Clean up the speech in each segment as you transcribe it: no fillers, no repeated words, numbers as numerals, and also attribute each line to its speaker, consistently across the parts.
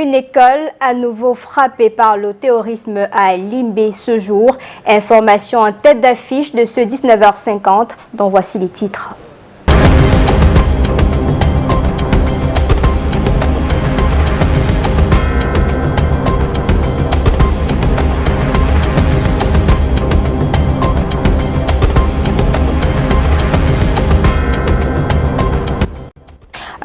Speaker 1: Une école à nouveau frappée par le terrorisme à Limbé ce jour. Information en tête d'affiche de ce 19h50, dont voici les titres.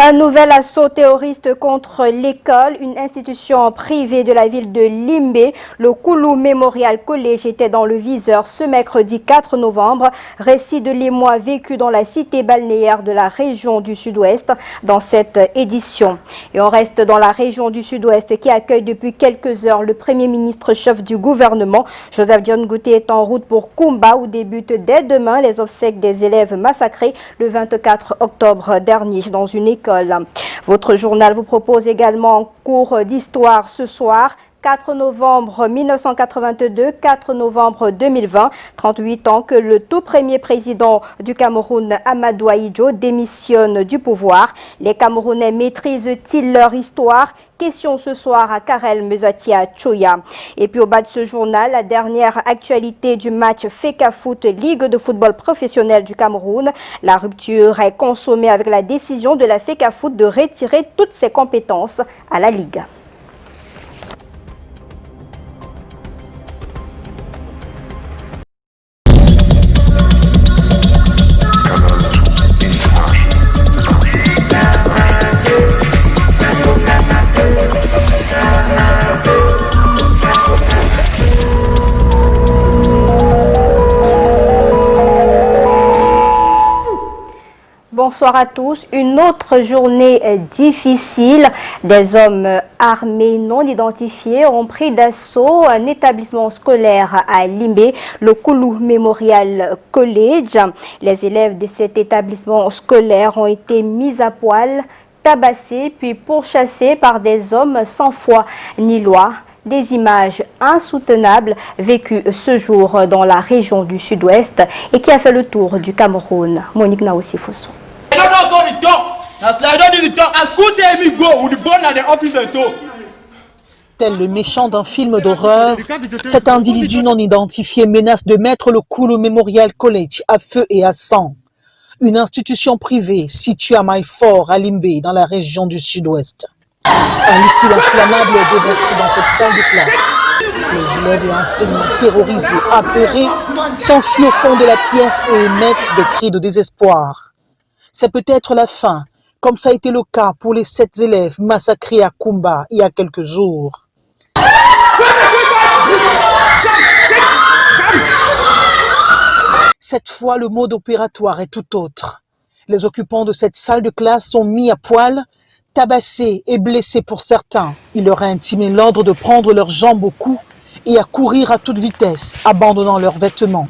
Speaker 1: Un nouvel assaut terroriste contre l'école, une institution privée de la ville de Limbé. Le Koulou Memorial College était dans le viseur ce mercredi 4 novembre. Récit de l'émoi vécu dans la cité balnéaire de la région du Sud-Ouest dans cette édition. Et on reste dans la région du Sud-Ouest qui accueille depuis quelques heures le Premier ministre chef du gouvernement. Joseph Dione Ngouté est en route pour Kumba où débutent dès demain les obsèques des élèves massacrés le 24 octobre dernier dans une école. Votre journal vous propose également un cours d'histoire ce soir. 4 novembre 1982, 4 novembre 2020, 38 ans que le tout premier président du Cameroun, Amadou Ahidjo, démissionne du pouvoir. Les Camerounais maîtrisent-ils leur histoire? Question ce soir à Karel Mezatia Choya. Et puis au bas de ce journal, la dernière actualité du match Fecafoot, Ligue de football professionnel du Cameroun. La rupture est consommée avec la décision de la Fecafoot de retirer toutes ses compétences à la Ligue. Bonsoir à tous. Une autre journée difficile. Des hommes armés non identifiés ont pris d'assaut un établissement scolaire à Limbé, le Koulou Memorial College. Les élèves de cet établissement scolaire ont été mis à poil, tabassés puis pourchassés par des hommes sans foi ni loi. Des images insoutenables vécues ce jour dans la région du Sud-Ouest et qui a fait le tour du Cameroun. Monique Naossi Fosso.
Speaker 2: Tel le méchant d'un film d'horreur, cet individu non identifié menace de mettre le Koulou Memorial College à feu et à sang. Une institution privée située à Maïfort, à Limbé, dans la région du Sud-Ouest. Un liquide inflammable est déversé dans cette salle de classe. Les élèves et enseignants terrorisés, apeurés, s'enfuient au fond de la pièce et émettent des cris de désespoir. C'est peut-être la fin, comme ça a été le cas pour les 7 élèves massacrés à Kumba il y a quelques jours. Cette fois, le mode opératoire est tout autre. Les occupants de cette salle de classe sont mis à poil, tabassés et blessés pour certains. Il leur a intimé l'ordre de prendre leurs jambes au cou et à courir à toute vitesse, abandonnant leurs vêtements.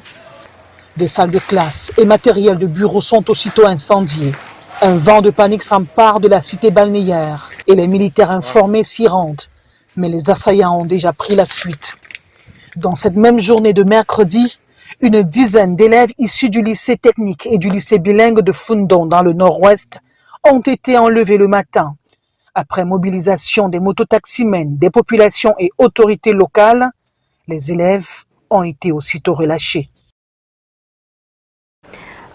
Speaker 2: Des salles de classe et matériels de bureau sont aussitôt incendiés. Un vent de panique s'empare de la cité balnéaire et les militaires informés s'y rendent. Mais les assaillants ont déjà pris la fuite. Dans cette même journée de mercredi, une dizaine d'élèves issus du lycée technique et du lycée bilingue de Fundong dans le nord-ouest ont été enlevés le matin. Après mobilisation des mototaximens, des populations et autorités locales, les élèves ont été aussitôt relâchés.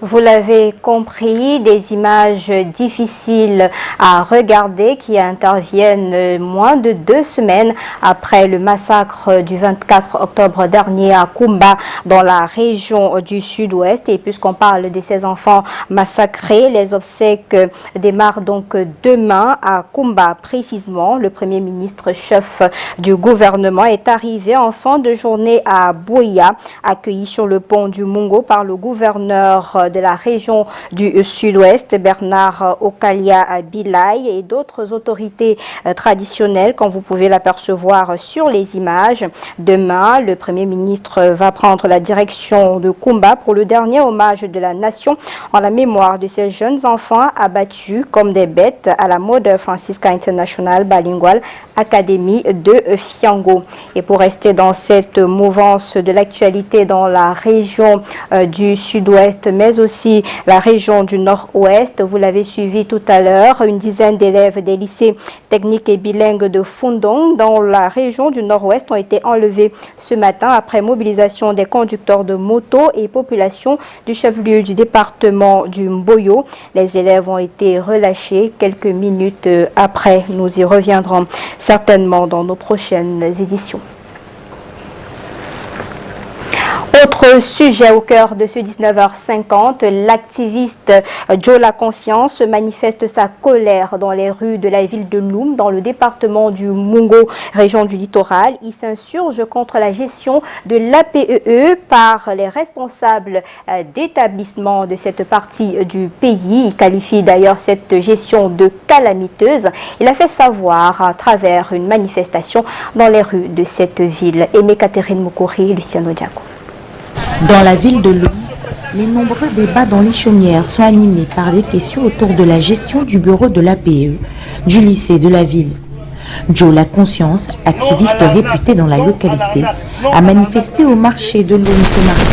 Speaker 1: Vous l'avez compris, des images difficiles à regarder qui interviennent moins de 2 semaines après le massacre du 24 octobre dernier à Kumba dans la région du Sud-Ouest. Et puisqu'on parle de ces enfants massacrés, les obsèques démarrent donc demain à Kumba précisément. Le Premier ministre chef du gouvernement est arrivé en fin de journée à Boya, accueilli sur le pont du Mungo par le gouverneur de la région du Sud-Ouest, Bernard Okalia Bilay, et d'autres autorités traditionnelles, comme vous pouvez l'apercevoir sur les images. Demain, le Premier ministre va prendre la direction de Kumba pour le dernier hommage de la nation en la mémoire de ces jeunes enfants abattus comme des bêtes à la mode Francisca International Bilingual Academy de Fiango. Et pour rester dans cette mouvance de l'actualité dans la région du Sud-Ouest, mais mais aussi la région du Nord-Ouest. Vous l'avez suivi tout à l'heure, une dizaine d'élèves des lycées techniques et bilingues de Fundong dans la région du Nord-Ouest ont été enlevés ce matin après mobilisation des conducteurs de moto et population du chef-lieu du département du Mboyo. Les élèves ont été relâchés quelques minutes après. Nous y reviendrons certainement dans nos prochaines éditions. Autre sujet au cœur de ce 19h50, l'activiste Joe La Conscience manifeste sa colère dans les rues de la ville de Loum, dans le département du Mungo, région du littoral. Il s'insurge contre la gestion de l'APEE par les responsables d'établissement de cette partie du pays. Il qualifie d'ailleurs cette gestion de calamiteuse. Il a fait savoir à travers une manifestation dans les rues de cette ville. Aimé Catherine Moukouri, Luciano Diaco.
Speaker 3: Dans la ville de Loum, les nombreux débats dans les chaumières sont animés par des questions autour de la gestion du bureau de l'APE du lycée de la ville. Joe La Conscience, activiste réputé dans la localité, a manifesté au marché de Loum ce mardi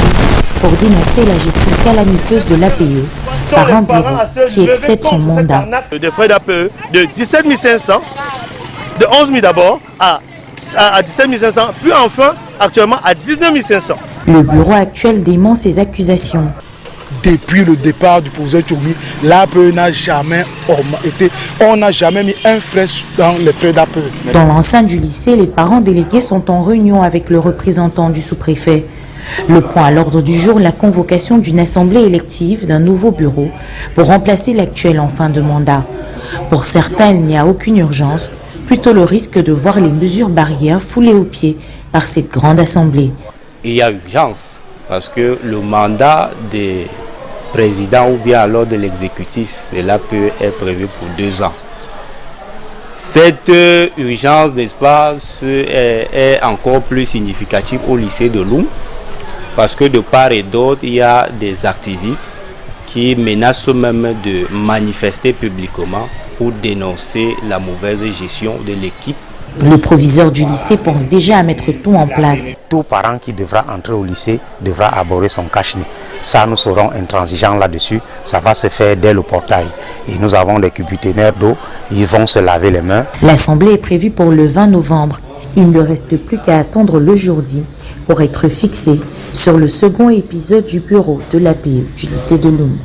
Speaker 3: pour dénoncer la gestion calamiteuse de l'APE par un bureau qui excède son mandat.
Speaker 4: Des frais d'APE de 17 500, de 11 000 d'abord à 17 500, puis enfin actuellement à 19 500.
Speaker 3: Le bureau actuel dément ces accusations.
Speaker 5: Depuis le départ du professeur Tchoumi, l'APE n'a jamais été, on n'a jamais mis un frais dans les frais d'APE.
Speaker 3: Dans l'enceinte du lycée, les parents délégués sont en réunion avec le représentant du sous-préfet. Le point à l'ordre du jour, la convocation d'une assemblée élective d'un nouveau bureau pour remplacer l'actuel en fin de mandat. Pour certains, il n'y a aucune urgence, plutôt le risque de voir les mesures barrières foulées aux pieds par cette grande assemblée.
Speaker 6: Il y a urgence parce que le mandat des présidents ou bien alors de l'exécutif de l'APE est prévu pour 2 ans. Cette urgence, n'est-ce pas, est encore plus significative au lycée de Loum parce que de part et d'autre, il y a des activistes qui menacent même de manifester publiquement pour dénoncer la mauvaise gestion de l'équipe.
Speaker 3: Le proviseur du lycée pense déjà à mettre tout en place.
Speaker 7: Tout parent qui devra entrer au lycée devra aborder son cache-nez. Ça, nous serons intransigeants là-dessus. Ça va se faire dès le portail. Et nous avons des cubiténaires d'eau. Ils vont se laver les mains.
Speaker 3: L'assemblée est prévue pour le 20 novembre. Il ne reste plus qu'à attendre le jour dit pour être fixé sur le second épisode du bureau de l'APE du lycée de Loum.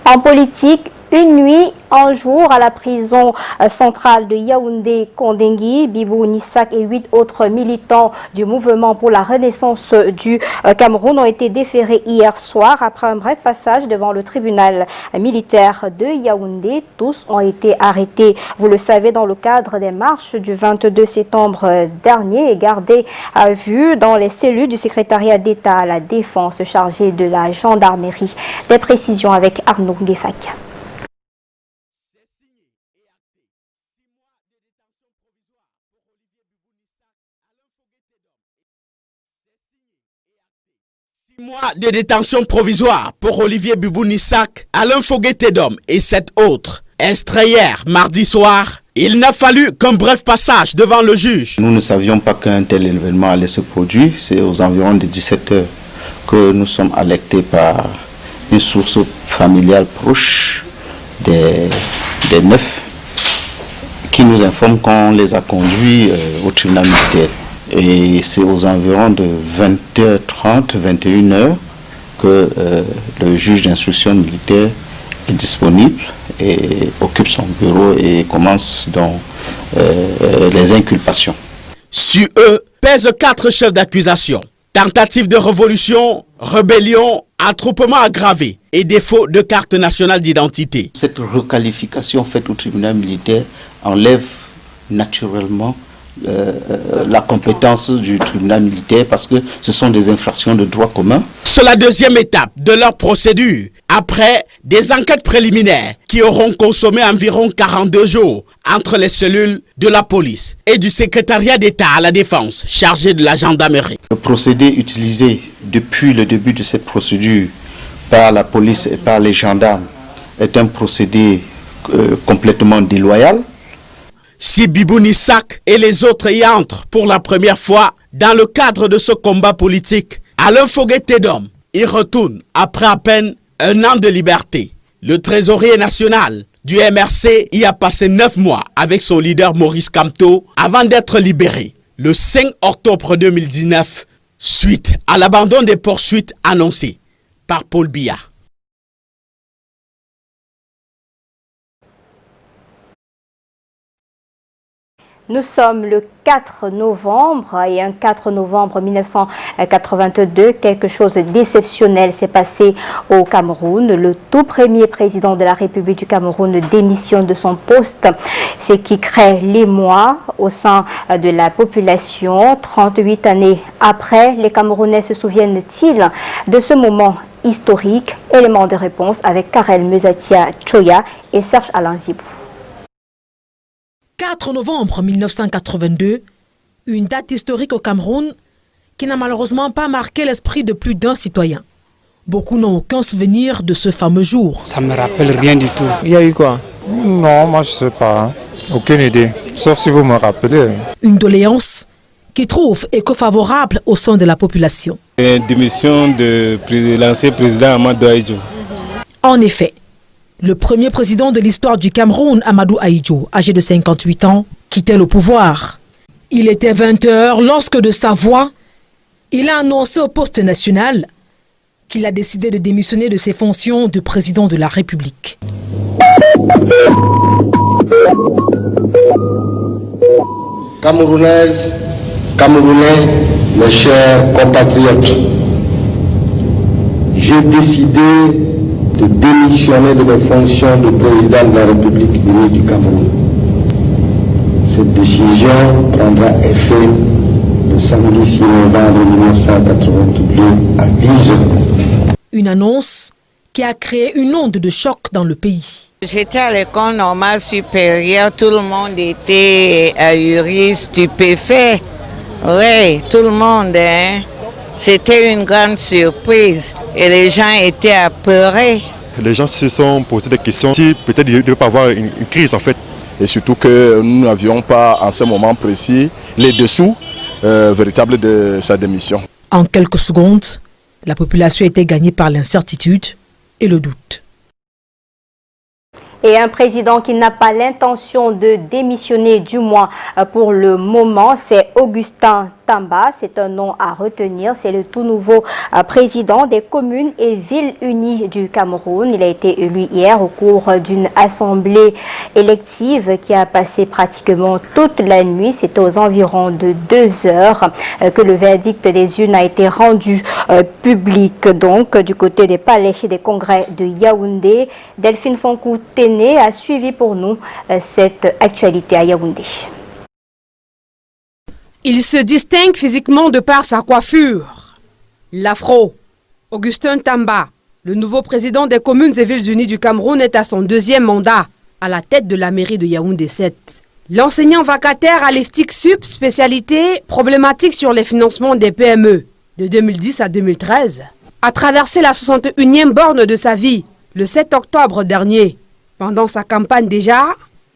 Speaker 1: En politique, une nuit, un jour à la prison centrale de Yaoundé-Kondengui, Bibou Nissak et 8 autres militants du mouvement pour la renaissance du Cameroun ont été déférés hier soir après un bref passage devant le tribunal militaire de Yaoundé. Tous ont été arrêtés, vous le savez, dans le cadre des marches du 22 septembre dernier et gardés à vue dans les cellules du secrétariat d'État à la défense chargé de la gendarmerie. Des précisions avec Arnaud Guéfakia.
Speaker 8: Mois de détention provisoire pour Olivier Bibou Nissak, Alain Fogué-Tedom et 7 autres. Extrait hier, mardi soir, il n'a fallu qu'un bref passage devant le juge.
Speaker 9: Nous ne savions pas qu'un tel événement allait se produire. C'est aux environs de 17 h que nous sommes alertés par une source familiale proche des 9 qui nous informe qu'on les a conduits au tribunal militaire. Et c'est aux environs de 20h30, 21h que le juge d'instruction militaire est disponible et occupe son bureau et commence donc les inculpations.
Speaker 8: Sur eux pèsent 4 chefs d'accusation. Tentative de révolution, rébellion, attroupement aggravé et défaut de carte nationale d'identité.
Speaker 9: Cette requalification faite au tribunal militaire enlève naturellement la compétence du tribunal militaire parce que ce sont des infractions de droit commun.
Speaker 8: C'est la deuxième étape de leur procédure, après des enquêtes préliminaires qui auront consommé environ 42 jours entre les cellules de la police et du secrétariat d'État à la défense chargé de la gendarmerie.
Speaker 9: Le procédé utilisé depuis le début de cette procédure par la police et par les gendarmes est un procédé complètement déloyal.
Speaker 8: Si Bibou Nissak et les autres y entrent pour la première fois dans le cadre de ce combat politique, Alain Fogué-Tedom Il retourne après à peine un an de liberté. Le trésorier national du MRC y a passé 9 mois avec son leader Maurice Kamto avant d'être libéré le 5 octobre 2019 suite à l'abandon des poursuites annoncées par Paul Biya.
Speaker 1: Nous sommes le 4 novembre et un 4 novembre 1982, quelque chose d'exceptionnel s'est passé au Cameroun. Le tout premier président de la République du Cameroun démissionne de son poste, ce qui crée l'émoi au sein de la population. 38 années après, les Camerounais se souviennent-ils de ce moment historique? Élément de réponse avec Karel Muzatia Choya et Serge Alain Zibou.
Speaker 10: 4 novembre 1982, une date historique au Cameroun qui n'a malheureusement pas marqué l'esprit de plus d'un citoyen. Beaucoup n'ont aucun souvenir de ce fameux jour.
Speaker 11: Ça me rappelle rien du tout.
Speaker 12: Il y a eu quoi?
Speaker 13: Non, moi je sais pas. Aucune idée. Sauf si vous me rappelez.
Speaker 10: Une doléance qui trouve écho favorable au sein de la population.
Speaker 14: La démission de l'ancien président Amadou Ahidjo.
Speaker 10: En effet, le premier président de l'histoire du Cameroun, Amadou Ahidjo, âgé de 58 ans, quittait le pouvoir. Il était 20 h lorsque de sa voix, il a annoncé au poste national qu'il a décidé de démissionner de ses fonctions de président de la République.
Speaker 15: Camerounaises, Camerounais, mes chers compatriotes, j'ai décidé de démissionner de mes fonctions de président de la République unie du Cameroun. Cette décision prendra effet le samedi 6 novembre 1982 à 10 h.
Speaker 10: Une annonce qui a créé une onde de choc dans le pays.
Speaker 16: J'étais à l'école normale supérieure, tout le monde était ahuri, stupéfait. Oui, tout le monde, hein. C'était une grande surprise et les gens étaient apeurés.
Speaker 17: Les gens se sont posé des questions, si peut-être il ne devait pas avoir une crise en fait.
Speaker 18: Et surtout que nous n'avions pas en ce moment précis les dessous véritables de sa démission.
Speaker 10: En quelques secondes, la population était gagnée par l'incertitude et le doute.
Speaker 1: Et un président qui n'a pas l'intention de démissionner, du moins pour le moment, c'est Augustin Tamba. C'est un nom à retenir. C'est le tout nouveau président des communes et villes unies du Cameroun. Il a été élu hier au cours d'une assemblée élective qui a passé pratiquement toute la nuit. C'était aux environs de 2 heures que le verdict des urnes a été rendu public. Donc, du côté des palais et des congrès de Yaoundé, Delphine Fonkou-Téné a suivi pour nous cette actualité à Yaoundé.
Speaker 19: Il se distingue physiquement de par sa coiffure. L'afro. Augustin Tamba, le nouveau président des communes et villes unies du Cameroun, est à son 2e mandat à la tête de la mairie de Yaoundé 7. L'enseignant vacataire à l'EFTIC Sup, spécialité problématique sur les financements des PME de 2010 à 2013, a traversé la 61e borne de sa vie le 7 octobre dernier. Pendant sa campagne déjà,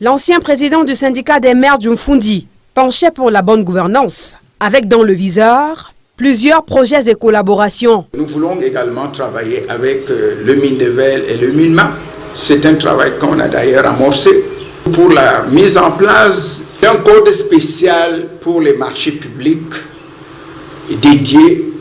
Speaker 19: l'ancien président du syndicat des maires du Mfundi penchait pour la bonne gouvernance, avec dans le viseur plusieurs projets de collaboration.
Speaker 20: Nous voulons également travailler avec le Mindevel et le Minma. C'est un travail qu'on a d'ailleurs amorcé pour la mise en place d'un code spécial pour les marchés publics dédiés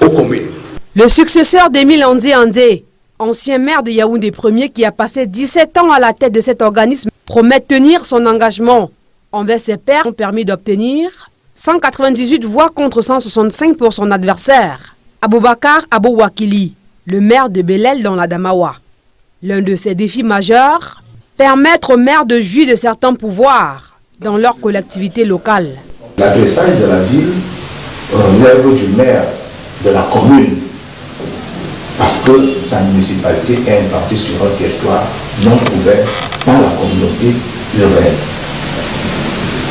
Speaker 20: aux communes.
Speaker 19: Le successeur d'Émile Andé Andé, ancien maire de Yaoundé 1er qui a passé 17 ans à la tête de cet organisme, promet tenir son engagement envers ses pairs, ont permis d'obtenir 198 voix contre 165 pour son adversaire, Aboubakar Abouwakili, le maire de Belel dans la Damawa. L'un de ses défis majeurs, permettre aux maires de jouir de certains pouvoirs dans leur collectivité locale.
Speaker 21: L'adressage de la ville relève du maire de la commune, parce que sa municipalité est implantée sur un territoire non couvert par la communauté urbaine.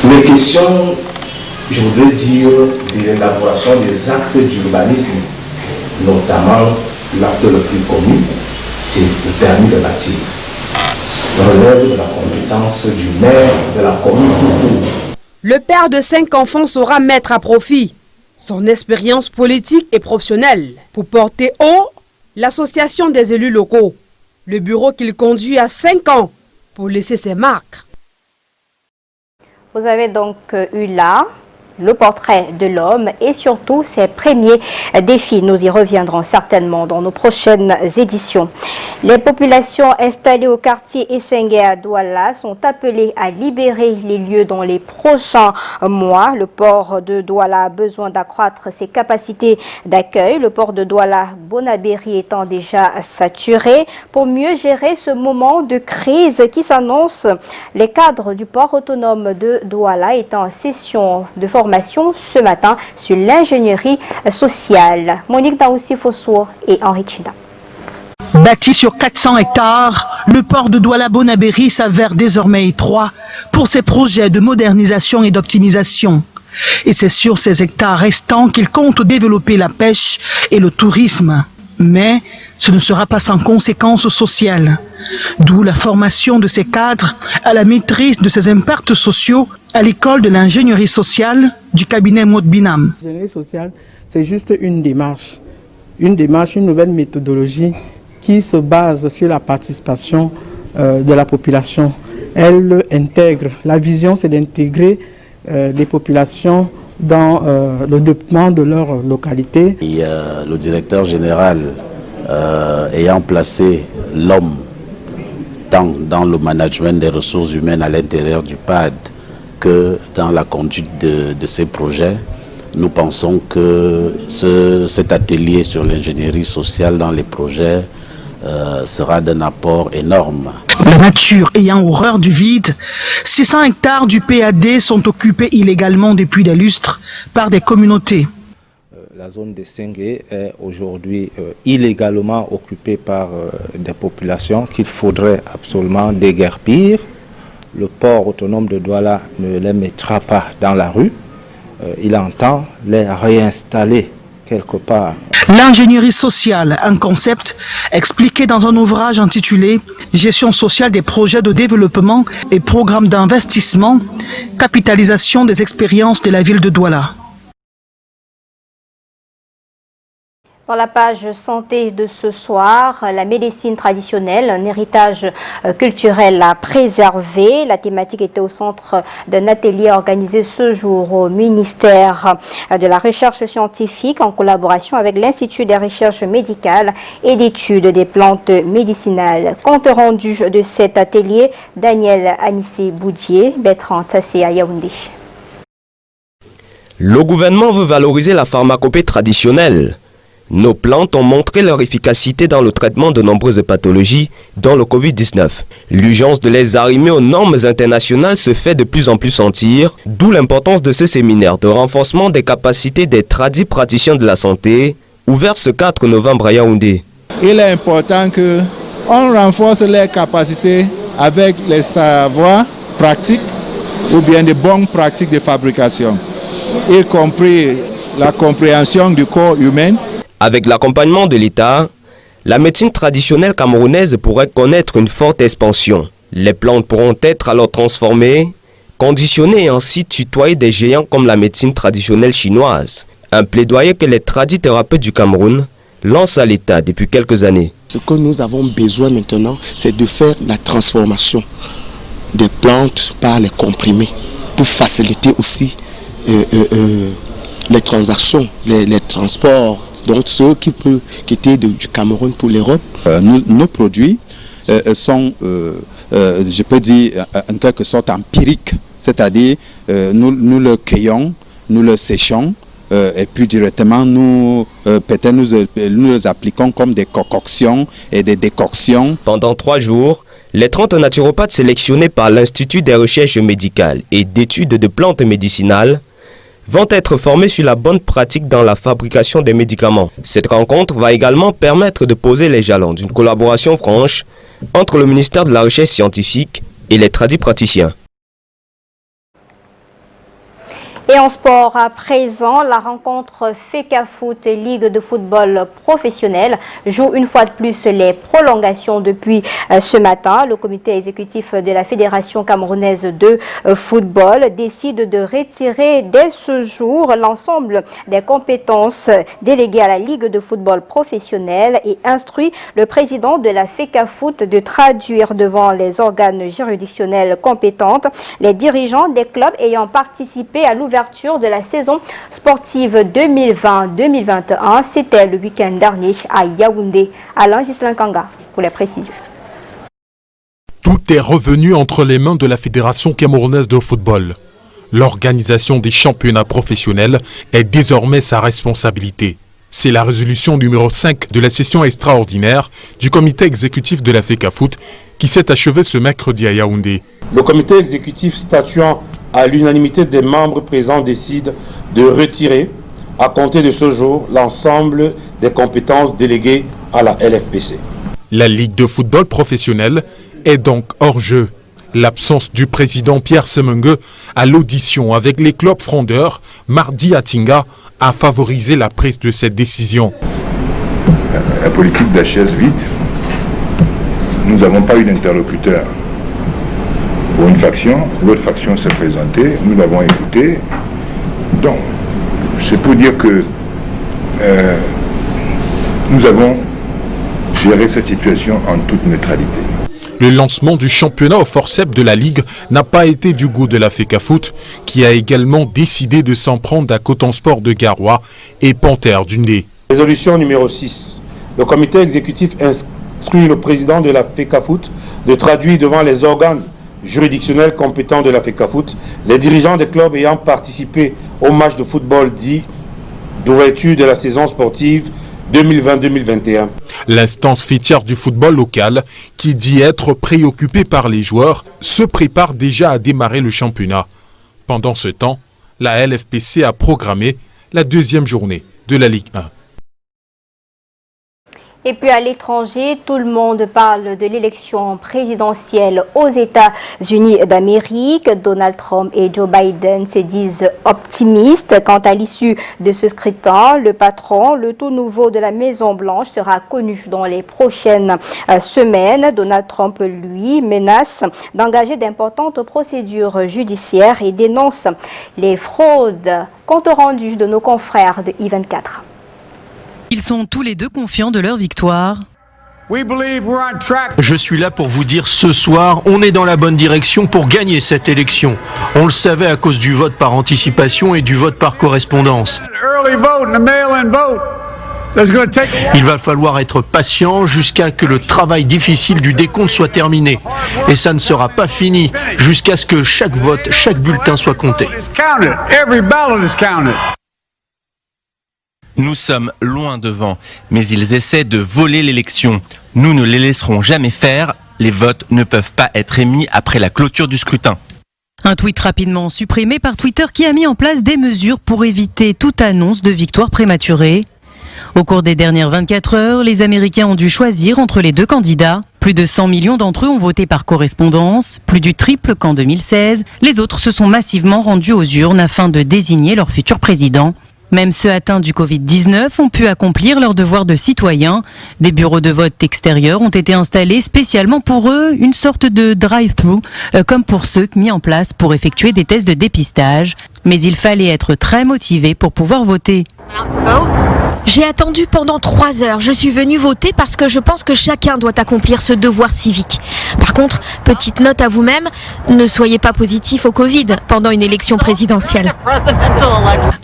Speaker 21: Les questions, je voudrais dire, de l'élaboration des actes d'urbanisme, notamment l'acte le plus connu, c'est le permis de bâtir. Ça relève de la compétence du maire de la commune.
Speaker 19: Le père de 5 enfants saura mettre à profit son expérience politique et professionnelle pour porter haut l'association des élus locaux, le bureau qu'il conduit à 5 ans pour laisser ses marques.
Speaker 1: Vous avez donc eu là le portrait de l'homme et surtout ses premiers défis. Nous y reviendrons certainement dans nos prochaines éditions. Les populations installées au quartier Essengue à Douala sont appelées à libérer les lieux dans les prochains mois. Le port de Douala a besoin d'accroître ses capacités d'accueil. Le port de Douala-Bonabéry étant déjà saturé. Pour mieux gérer ce moment de crise qui s'annonce, les cadres du port autonome de Douala étaient en session de formation ce matin sur l'ingénierie sociale. Monique Daoussi-Fosso et Henri Chida.
Speaker 2: Bâti sur 400 hectares, le port de Douala-Bonabéry s'avère désormais étroit pour ses projets de modernisation et d'optimisation. Et c'est sur ces hectares restants qu'il compte développer la pêche et le tourisme. Mais ce ne sera pas sans conséquences sociales. D'où la formation de ces cadres à la maîtrise de ces impacts sociaux à l'école de l'ingénierie sociale du cabinet Maud Binam.
Speaker 11: L'ingénierie sociale, c'est juste une démarche, une nouvelle méthodologie qui se base sur la participation de la population. Elle intègre, la vision c'est d'intégrer les populations dans le développement de leur localité.
Speaker 12: Et, le directeur général ayant placé l'homme tant dans le management des ressources humaines à l'intérieur du PAD que dans la conduite de ces projets, nous pensons que cet atelier sur l'ingénierie sociale dans les projets sera d'un apport énorme.
Speaker 2: La nature ayant horreur du vide, 600 hectares du PAD sont occupés illégalement depuis des lustres par des communautés.
Speaker 22: La zone de Sengue est aujourd'hui illégalement occupée par des populations qu'il faudrait absolument déguerpir. Le port autonome de Douala ne les mettra pas dans la rue. Il entend les réinstaller quelque part.
Speaker 2: L'ingénierie sociale, un concept expliqué dans un ouvrage intitulé « Gestion sociale des projets de développement et programmes d'investissement, capitalisation des expériences de la ville de Douala ».
Speaker 1: Dans la page santé de ce soir, la médecine traditionnelle, un héritage culturel à préserver. La thématique était au centre d'un atelier organisé ce jour au ministère de la Recherche scientifique en collaboration avec l'Institut des recherches médicales et d'études des plantes médicinales. Compte rendu de cet atelier, Daniel Anissé-Boudier, Bertrand Tassé à Yaoundé.
Speaker 23: Le gouvernement veut valoriser la pharmacopée traditionnelle. Nos plantes ont montré leur efficacité dans le traitement de nombreuses pathologies, dont le Covid-19. L'urgence de les arrimer aux normes internationales se fait de plus en plus sentir, d'où l'importance de ce séminaire de renforcement des capacités des tradis praticiens de la santé, ouvert ce 4 novembre à Yaoundé.
Speaker 24: Il est important qu'on renforce les capacités avec les savoirs pratiques ou bien des bonnes pratiques de fabrication, y compris la compréhension du corps humain.
Speaker 23: Avec l'accompagnement de l'État, la médecine traditionnelle camerounaise pourrait connaître une forte expansion. Les plantes pourront être alors transformées, conditionnées et ainsi tutoyer des géants comme la médecine traditionnelle chinoise. Un plaidoyer que les tradithérapeutes du Cameroun lancent à l'État depuis quelques années.
Speaker 25: Ce que nous avons besoin maintenant, c'est de faire la transformation des plantes par les comprimés pour faciliter aussi les transactions, les transports. Donc ceux qui peuvent quitter du Cameroun pour l'Europe.
Speaker 21: Nos produits sont, je peux dire, en quelque sorte empiriques. C'est-à-dire, nous le cueillons, nous le séchons, et puis directement, nous les appliquons comme des concoctions et des décoctions.
Speaker 23: Pendant 3 jours, les 30 naturopathes sélectionnés par l'Institut des recherches médicales et d'études de plantes médicinales vont être formés sur la bonne pratique dans la fabrication des médicaments. Cette rencontre va également permettre de poser les jalons d'une collaboration franche entre le ministère de la Recherche scientifique et les tradis praticiens.
Speaker 1: Et en sport à présent, la rencontre FECAFOOT Ligue de football professionnel joue une fois de plus les prolongations depuis ce matin. Le comité exécutif de la Fédération camerounaise de football décide de retirer dès ce jour l'ensemble des compétences déléguées à la Ligue de football professionnel et instruit le président de la FECAFOOT de traduire devant les organes juridictionnels compétents les dirigeants des clubs ayant participé à l'ouverture de la saison sportive 2020-2021. C'était le week-end dernier à Yaoundé. Alain Gislain Kanga pour les précisions.
Speaker 3: Tout est revenu entre les mains de la Fédération camerounaise de football. L'organisation des championnats professionnels est désormais sa responsabilité. C'est la résolution numéro 5 de la session extraordinaire du comité exécutif de la FECAFOOT qui s'est achevée ce mercredi à Yaoundé.
Speaker 4: Le comité exécutif statuant à l'unanimité des membres présents décide de retirer, à compter de ce jour, l'ensemble des compétences déléguées à la LFPC.
Speaker 3: La Ligue de football professionnel est donc hors jeu. L'absence du président Pierre Semengue à l'audition avec les clubs frondeurs mardi à Tinga a favorisé la prise de cette décision.
Speaker 5: La politique de la chaise vide, nous n'avons pas eu d'interlocuteur. Pour une faction, l'autre faction s'est présentée, nous l'avons écouté. Donc, c'est pour dire que nous avons géré cette situation en toute neutralité.
Speaker 3: Le lancement du championnat au forceps de la Ligue n'a pas été du goût de la FECAFOOT, qui a également décidé de s'en prendre à Coton Sport de Garoua et Panthère du Ndé.
Speaker 4: Résolution numéro 6. Le comité exécutif instruit le président de la FECAFOOT de traduire devant les organes juridictionnels compétents de la FECAFOOT les dirigeants des clubs ayant participé au match de football dit d'ouverture de la saison sportive 2020-2021.
Speaker 3: L'instance fêtière du football local, qui dit être préoccupée par les joueurs, se prépare déjà à démarrer le championnat. Pendant ce temps, la LFPC a programmé la deuxième journée de la Ligue 1.
Speaker 1: Et puis à l'étranger, tout le monde parle de l'élection présidentielle aux États-Unis d'Amérique. Donald Trump et Joe Biden se disent optimistes. Quant à l'issue de ce scrutin, le patron, le tout nouveau de la Maison-Blanche, sera connu dans les prochaines semaines. Donald Trump, lui, menace d'engager d'importantes procédures judiciaires et dénonce les fraudes. Compte rendu de nos confrères de I24.
Speaker 6: Ils sont tous les deux confiants de leur victoire.
Speaker 7: Je suis là pour vous dire ce soir, on est dans la bonne direction pour gagner cette élection. On le savait à cause du vote par anticipation et du vote par correspondance. Il va falloir être patient jusqu'à ce que le travail difficile du décompte soit terminé. Et ça ne sera pas fini jusqu'à ce que chaque vote, chaque bulletin soit compté.
Speaker 26: Nous sommes loin devant, mais ils essaient de voler l'élection. Nous ne les laisserons jamais faire. Les votes ne peuvent pas être émis après la clôture du scrutin.
Speaker 6: Un tweet rapidement supprimé par Twitter qui a mis en place des mesures pour éviter toute annonce de victoire prématurée. Au cours des dernières 24 heures, les Américains ont dû choisir entre les deux candidats. Plus de 100 millions d'entre eux ont voté par correspondance, plus du triple qu'en 2016. Les autres se sont massivement rendus aux urnes afin de désigner leur futur président. Même ceux atteints du Covid-19 ont pu accomplir leur devoir de citoyens. Des bureaux de vote extérieurs ont été installés spécialement pour eux, une sorte de drive-thru, comme pour ceux mis en place pour effectuer des tests de dépistage. Mais il fallait être très motivé pour pouvoir voter.
Speaker 27: J'ai attendu pendant 3 heures. Je suis venue voter parce que je pense que chacun doit accomplir ce devoir civique. Par contre, petite note à vous-même, ne soyez pas positif au Covid pendant une élection présidentielle.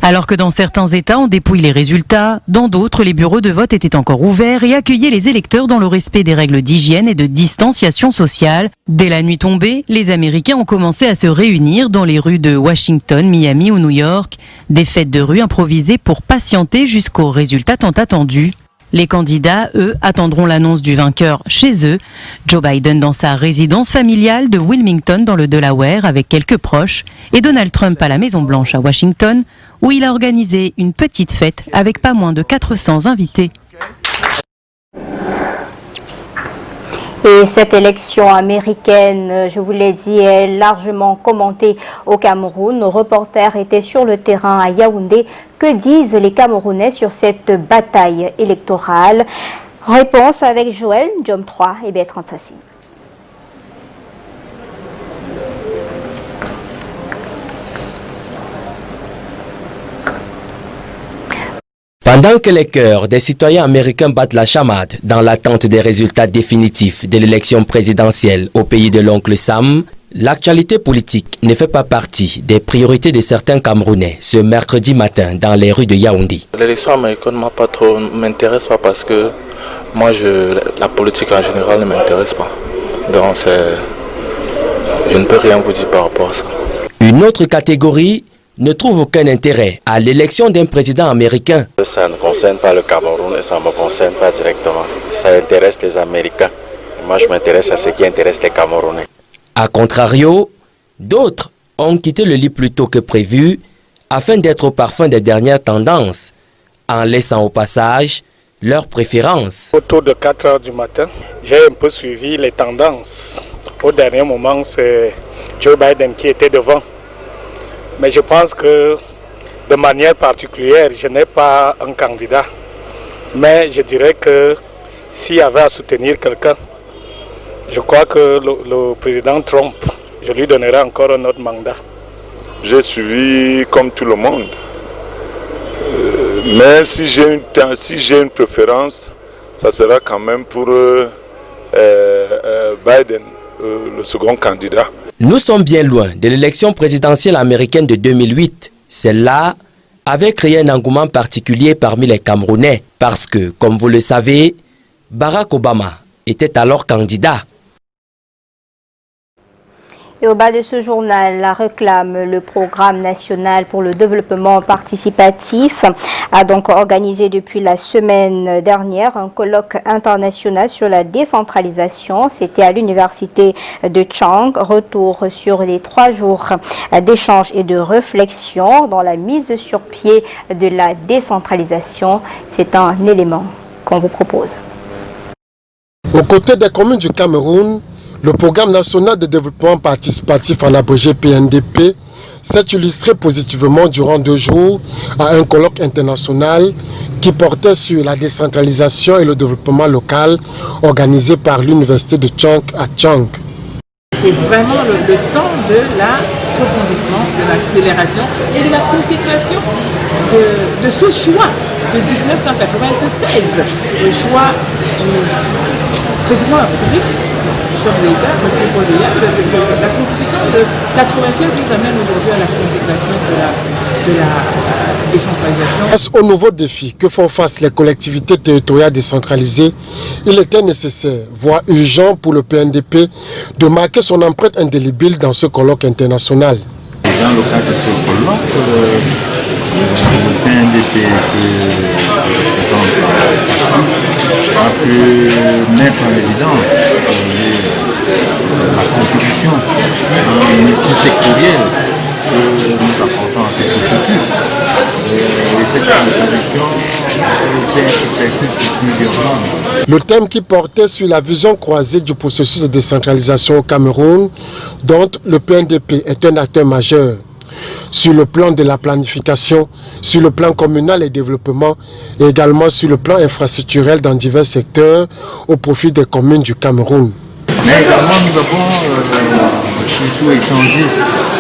Speaker 6: Alors que dans certains États, on dépouille les résultats, dans d'autres, les bureaux de vote étaient encore ouverts et accueillaient les électeurs dans le respect des règles d'hygiène et de distanciation sociale. Dès la nuit tombée, les Américains ont commencé à se réunir dans les rues de Washington, Miami ou New York. Des fêtes de rue improvisées pour patienter jusqu'aux résultats tant attendus. Les candidats, eux, attendront l'annonce du vainqueur chez eux. Joe Biden dans sa résidence familiale de Wilmington dans le Delaware avec quelques proches et Donald Trump à la Maison-Blanche à Washington où il a organisé une petite fête avec pas moins de 400 invités.
Speaker 1: Et cette élection américaine, je vous l'ai dit, est largement commentée au Cameroun. Nos reporters étaient sur le terrain à Yaoundé. Que disent les Camerounais sur cette bataille électorale? Réponse avec Joël, Diom 3 et Bertrand Sassi.
Speaker 23: Pendant que les cœurs des citoyens américains battent la chamade dans l'attente des résultats définitifs de l'élection présidentielle au pays de l'oncle Sam, l'actualité politique ne fait pas partie des priorités de certains Camerounais ce mercredi matin dans les rues de Yaoundé.
Speaker 8: L'élection américaine m'intéresse pas parce que moi, la politique en général ne m'intéresse pas. Donc je ne peux rien vous dire par rapport à ça.
Speaker 23: Une autre catégorie ne trouve aucun intérêt à l'élection d'un président américain.
Speaker 8: Ça ne concerne pas le Cameroun et ça ne me concerne pas directement. Ça intéresse les Américains. Et moi, je m'intéresse à ce qui intéresse les Camerounais.
Speaker 23: A contrario, d'autres ont quitté le lit plus tôt que prévu afin d'être au parfum des dernières tendances, en laissant au passage leurs préférences.
Speaker 9: Autour de 4 h du matin, j'ai un peu suivi les tendances. Au dernier moment, c'est Joe Biden qui était devant. Mais je pense que de manière particulière, je n'ai pas un candidat. Mais je dirais que s'il y avait à soutenir quelqu'un, je crois que le président Trump, je lui donnerai encore un autre mandat.
Speaker 5: J'ai suivi comme tout le monde. Mais si j'ai une préférence, ça sera quand même pour Biden, le second candidat.
Speaker 23: Nous sommes bien loin de l'élection présidentielle américaine de 2008. Celle-là avait créé un engouement particulier parmi les Camerounais parce que, comme vous le savez, Barack Obama était alors candidat.
Speaker 1: Et au bas de ce journal, la réclame, le programme national pour le développement participatif a donc organisé depuis la semaine dernière un colloque international sur la décentralisation. C'était à l'université de Chang. Retour sur les 3 jours d'échange et de réflexion dans la mise sur pied de la décentralisation. C'est un élément qu'on vous propose.
Speaker 13: Aux côtés des communes du Cameroun, le programme national de développement participatif, en abrégé PNDP, s'est illustré positivement durant 2 jours à un colloque international qui portait sur la décentralisation et le développement local organisé par l'université de Chang à Chang.
Speaker 14: C'est vraiment le temps de l'approfondissement, de l'accélération et de la consécration de ce choix de 1996, le choix du président de la République, chef de l'État, M. Paul Biya. La Constitution de 1996 nous amène aujourd'hui à la consécration de la décentralisation.
Speaker 13: Face aux nouveaux défis que font face les collectivités territoriales décentralisées, il était nécessaire, voire urgent pour le PNDP, de marquer son empreinte indélébile dans ce colloque international.
Speaker 15: Dans le cadre de ce colloque, le PNDP a pu mettre en évidence la contribution multisectorielle que nous apportons à ce processus. Et cette contribution sur plusieurs plans.
Speaker 13: Le thème qui portait sur la vision croisée du processus de décentralisation au Cameroun, dont le PNDP est un acteur majeur, sur le plan de la planification, sur le plan communal et développement, et également sur le plan infrastructurel dans divers secteurs au profit des communes du Cameroun.
Speaker 15: Mais également nous avons surtout échangé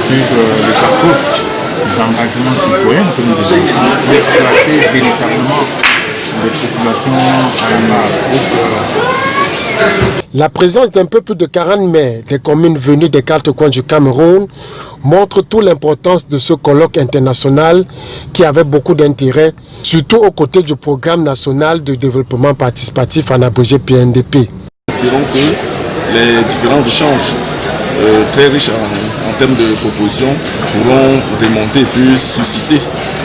Speaker 15: sur les approches d'engagement citoyen que nous devons pour placer véritablement les populations à
Speaker 13: La présence d'un peu plus de 40 maires des communes venues des 4 coins du Cameroun montre toute l'importance de ce colloque international qui avait beaucoup d'intérêt, surtout aux côtés du programme national de développement participatif en abrégé PNDP.
Speaker 16: Espérons que les différents échanges très riches en termes de propositions pourront remonter et puis susciter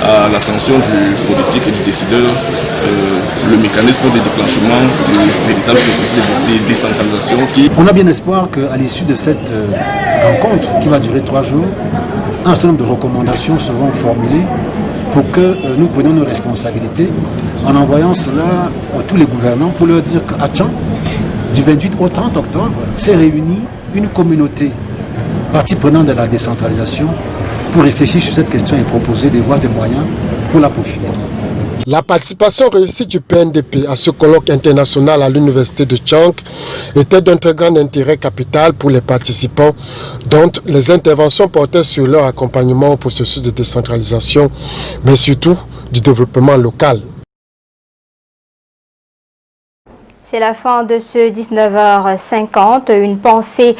Speaker 16: à l'attention du politique et du décideur le mécanisme de déclenchement du véritable processus de décentralisation.
Speaker 17: On a bien espoir qu'à l'issue de cette rencontre qui va durer 3 jours, un certain nombre de recommandations seront formulées pour que nous prenions nos responsabilités en envoyant cela à tous les gouvernants pour leur dire qu'à Tchang, du 28 au 30 octobre, s'est réunie une communauté partie prenante de la décentralisation pour réfléchir sur cette question et proposer des voies et moyens pour la peaufiner.
Speaker 13: La participation réussie du PNDP à ce colloque international à l'université de Tchang était d'un très grand intérêt capital pour les participants, dont les interventions portaient sur leur accompagnement au processus de décentralisation, mais surtout du développement local.
Speaker 1: C'est la fin de ce 19h50. Une pensée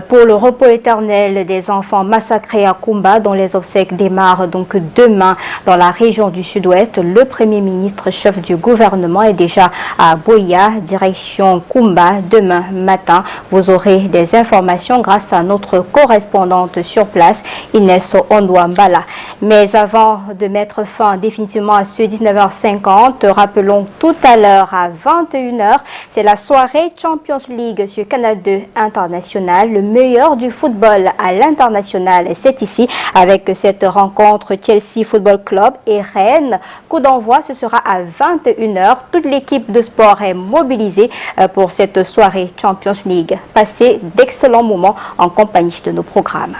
Speaker 1: pour le repos éternel des enfants massacrés à Koumba, dont les obsèques démarrent donc demain dans la région du Sud-Ouest. Le Premier ministre, chef du gouvernement, est déjà à Boya, direction Koumba, demain matin. Vous aurez des informations grâce à notre correspondante sur place, Inès Ondouambala. Mais avant de mettre fin définitivement à ce 19h50, rappelons tout à l'heure à 21h, c'est la soirée Champions League sur Canal 2 International, le meilleur du football à l'international. C'est ici avec cette rencontre Chelsea Football Club et Rennes. Coup d'envoi, ce sera à 21h. Toute l'équipe de sport est mobilisée pour cette soirée Champions League. Passez d'excellents moments en compagnie de nos programmes.